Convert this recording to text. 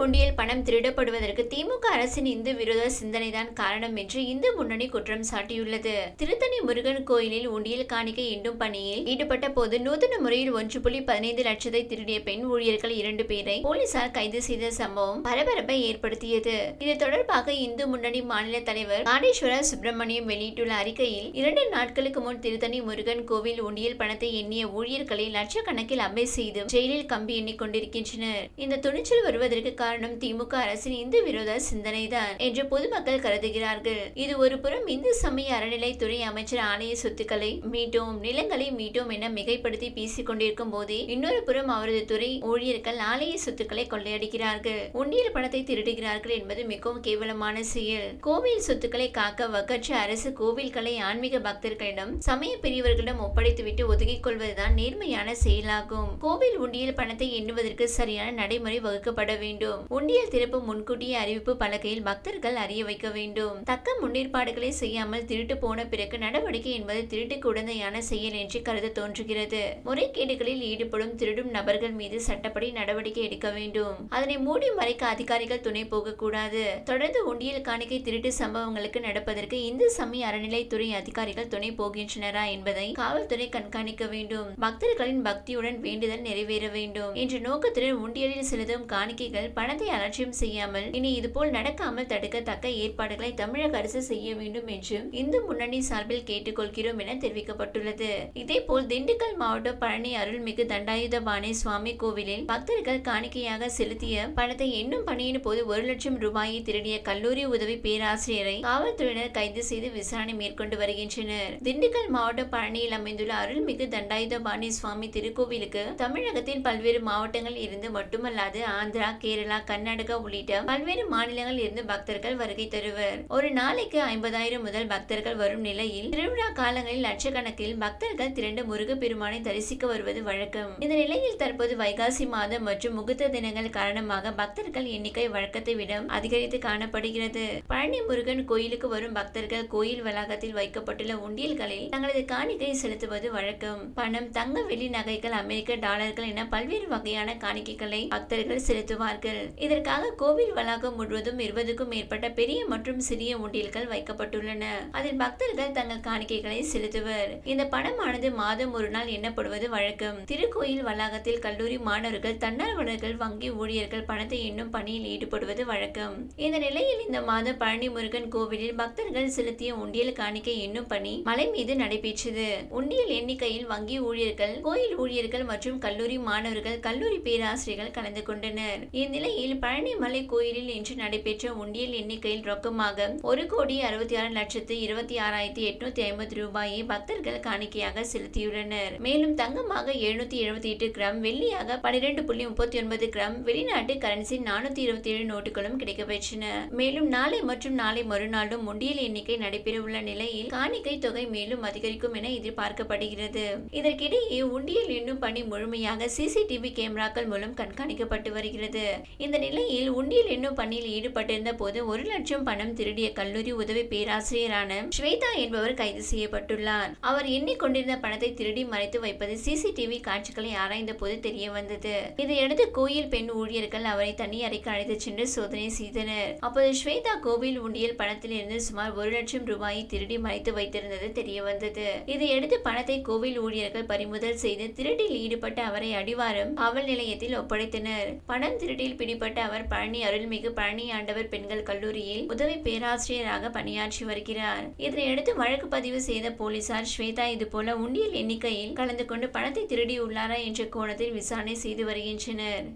உண்டியல் பணம் திருடப்படுவதற்கு திமுக அரசின் இந்து விரோத சிந்தனைதான் காரணம் என்று இந்து முன்னணி குற்றம் சாட்டியுள்ளது. திருத்தணி முருகன் கோயிலில் உண்டியல் காணிக்கை எண்ணும் பணியில் ஈடுபட்ட போது நூதன முறையில் 1.15 லட்சத்தை திருடிய பெண் ஊழியர்கள் 2 பேரை போலீசார் கைது செய்த சம்பவம் பரபரப்பை ஏற்படுத்தியது. இது தொடர்பாக இந்து முன்னணி மாநில தலைவர் காடேஸ்வர சுப்பிரமணியம் வெளியிட்டுள்ள அறிக்கையில் 2 நாட்களுக்கு முன் திருத்தணி முருகன் கோவில் உண்டியல் பணத்தை எண்ணிய ஊழியர்களை லட்சக்கணக்கில் அம்பை செய்து ஜெயிலில் கம்பி எண்ணிக் கொண்டிருக்கின்றனர். இந்த துணிச்சல் வருவதற்கு காரணம் திமுக அரசின் இந்து விரோத சிந்தனைதான் என்று பொதுமக்கள் கருதுகிறார்கள். இது ஒரு புறம் இந்து சமய அறநிலைத்துறை அமைச்சர் ஆலய சொத்துக்களை மீட்டோம், நிலங்களை மீட்டோம் என மிகைப்படுத்தி பேசிக் கொண்டிருக்கும் போதே இன்னொரு புறம் அவரது துறை ஊழியர்கள் ஆலய சொத்துக்களை கொள்ளையடிக்கிறார்கள், உண்டியல் பணத்தை திருடுகிறார்கள் என்பது மிகவும் கேவலமான செயல். கோவில் சொத்துக்களை காக்க வக்கற்ற அரசு கோவில்களை ஆன்மீக பக்தர்களிடம் சமய பிரிவர்களிடம் ஒப்படைத்துவிட்டு ஒதுக்கிக் கொள்வதுதான் நேர்மையான செயலாகும். கோவில் உண்டியல் பணத்தை எண்ணுவதற்கு சரியான நடைமுறை வகுக்கப்பட வேண்டும். உண்டியல் திறப்பு முன்கூட்டிய அறிவிப்பு பலகையில் பக்தர்கள் அறிய வைக்க வேண்டும். தக்க முன்னேற்பாடுகளை செய்யாமல் திருட்டு போன பிறகு நடவடிக்கை என்பது திருட்டுக்கு உடந்தையான செயல் என்று கருத தோன்றுகிறது. முறைகேடுகளில் ஈடுபடும் திருடும் நபர்கள் மீது சட்டப்படி நடவடிக்கை எடுக்க வேண்டும். அதனை மூடி மறைக்க அதிகாரிகள் துணை போகக்கூடாது. தொடர்ந்து உண்டியல் காணிக்கை திருட்டு சம்பவங்களுக்கு நடப்பதற்கு இந்து சமய அறநிலைத்துறை அதிகாரிகள் துணை போகின்றனரா என்பதை காவல்துறை கண்காணிக்க வேண்டும். பக்தர்களின் பக்தியுடன் வேண்டுதல் நிறைவேற வேண்டும் என்ற நோக்கத்துடன் உண்டியலில் செலுத்தும் காணிக்கைகள் பணத்தை அலட்சியம் செய்யாமல் இனி இதுபோல் நடக்காமல் தடுக்க தக்க ஏற்பாடுகளை தமிழக அரசு செய்ய வேண்டும் என்று இந்து முன்னணி சார்பில் கேட்டுக்கொள்கிறோம் என தெரிவிக்கப்பட்டுள்ளது. இதேபோல் திண்டுக்கல் மாவட்டம் பழனி அருள்மிகு தண்டாயுதபாணி சுவாமி கோவிலில் பக்தர்கள் காணிக்கையாக செலுத்திய பணத்தை எண்ணும் பணியின் போது 1 லட்சம் ரூபாயை திருடிய கல்லூரி உதவி பேராசிரியரை காவல்துறையினர் கைது செய்து விசாரணை மேற்கொண்டு வருகின்றனர். திண்டுக்கல் மாவட்டம் பழனியில் அமைந்துள்ள அருள்மிகு தண்டாயுதபாணி சுவாமி திருக்கோவிலுக்கு தமிழகத்தின் பல்வேறு மாவட்டங்களில் இருந்து மட்டுமல்லாது ஆந்திரா, கேரளா, கர்நாடகா உள்ளிட்ட பல்வேறு மாநிலங்களில் இருந்து பக்தர்கள் வருகை தருவர். ஒரு நாளைக்கு 50,000 முதல் பக்தர்கள் வரும் நிலையில் திருவிழா காலங்களில் லட்சக்கணக்கில் பக்தர்கள் திரண்டு முருகப்பெருமானை தரிசிக்க வருவது வழக்கம். இந்த நிலையில் தற்போது வைகாசி மாதம் மற்றும் முகூர்த்த தினங்கள் காரணமாக பக்தர்கள் எண்ணிக்கை வழக்கத்தை விட அதிகரித்து காணப்படுகிறது. பழனி முருகன் கோயிலுக்கு வரும் பக்தர்கள் கோயில் வளாகத்தில் வைக்கப்பட்டுள்ள உண்டியல்களில் தங்களது காணிக்கை செலுத்துவது வழக்கம். பணம், தங்க, வெள்ளி நகைகள், அமெரிக்க டாலர்கள் என பல்வேறு வகையான காணிக்கைகளை பக்தர்கள் செலுத்துவார்கள். இதற்காக கோவில் வளாகம் முழுவதும் 20க்கும் மேற்பட்ட பெரிய மற்றும் சிறிய உண்டியல்கள் வைக்கப்பட்டுள்ளன. அதில் பக்தர்கள் தங்கள் காணிக்கைகளை செலுத்துவர். இந்த பணமானது மாதம் ஒரு நாள் எண்ணப்படுவது வழக்கம். திருக்கோயில் வளாகத்தில் கல்லூரி மாணவர்கள், தன்னார்வலர்கள், வங்கி ஊழியர்கள் பணத்தை எண்ணும் பணியில் ஈடுபடுவது வழக்கம். இந்த நிலையில் இந்த மாதம் பழனி முருகன் கோவிலில் பக்தர்கள் செலுத்திய உண்டியல் காணிக்கை எண்ணும் பணி மலை மீது நடைபெற்றது. உண்டியல் எண்ணிக்கையில் வங்கி ஊழியர்கள், கோயில் ஊழியர்கள் மற்றும் கல்லூரி மாணவர்கள், கல்லூரி பேராசிரியர்கள் கலந்து கொண்டனர். இந்நிலையில் பழனி மலை கோயிலில் இன்று நடைபெற்ற உண்டியல் எண்ணிக்கையில் ரொக்கமாக 1,66,26,850 ரூபாயை பக்தர்கள் காணிக்கையாக செலுத்தியுள்ளனர். மேலும் தங்கமாக 778 கிராம், வெள்ளியாக 12.39 கிராம், வெளிநாட்டு கரன்சி 427 நோட்டுகளும் கிடைக்கப்பெற்றன. மேலும் நாளை மற்றும் நாளை மறுநாளும் உண்டியல் எண்ணிக்கை நடைபெற உள்ள நிலையில் காணிக்கை தொகை மேலும் அதிகரிக்கும் என எதிர்பார்க்கப்படுகிறது. இதற்கிடையே உண்டியல் எண்ணும் பணி முழுமையாக சிசிடிவி கேமராக்கள் மூலம் கண்காணிக்கப்பட்டு வருகிறது. இந்த நிலையில் உண்டியல் எண்ணும் பணியில் ஈடுபட்டிருந்த போது 1 லட்சம் பணம் திருடிய கல்லூரி உதவி பேராசிரியரான ஸ்வேதா என்பவர் கைது செய்யப்பட்டுள்ளார். அவர் எண்ணிக்கொண்டிருந்த பணத்தை திருடி மறைத்து வைப்பது சிசிடிவி காட்சிகளை ஆராய்ந்த போது தெரிய வந்தது. இதையடுத்து கோயில் பெண் ஊழியர்கள் அவரை தனி அறைக்கு அழைத்து சென்று சோதனை செய்தனர். அப்போது ஸ்வேதா கோவில் உண்டியல் பணத்திலிருந்து சுமார் 1 லட்சம் ரூபாயை திருடி மறைத்து வைத்திருந்தது தெரிய வந்தது. இதையடுத்து பணத்தை கோவில் ஊழியர்கள் பறிமுதல் செய்து திருட்டில் ஈடுபட்ட அவரை அடிவாரம் காவல் நிலையத்தில் ஒப்படைத்தனர். பணம் திருட்டில் பிடிபட்ட அவர் பழனி அருள்மிகு பழனி ஆண்டவர் பெண்கள் கல்லூரியில் உதவி பேராசிரியராக பணியாற்றி வருகிறார். இதனையடுத்து வழக்கு பதிவு செய்த போலீசார் ஸ்வேதா இதுபோல உண்டியல் எண்ணிக்கையில் கலந்து கொண்டு பணத்தை திருடி உள்ளாரா என்ற கோணத்தில் விசாரணை செய்து வருகின்றனர்.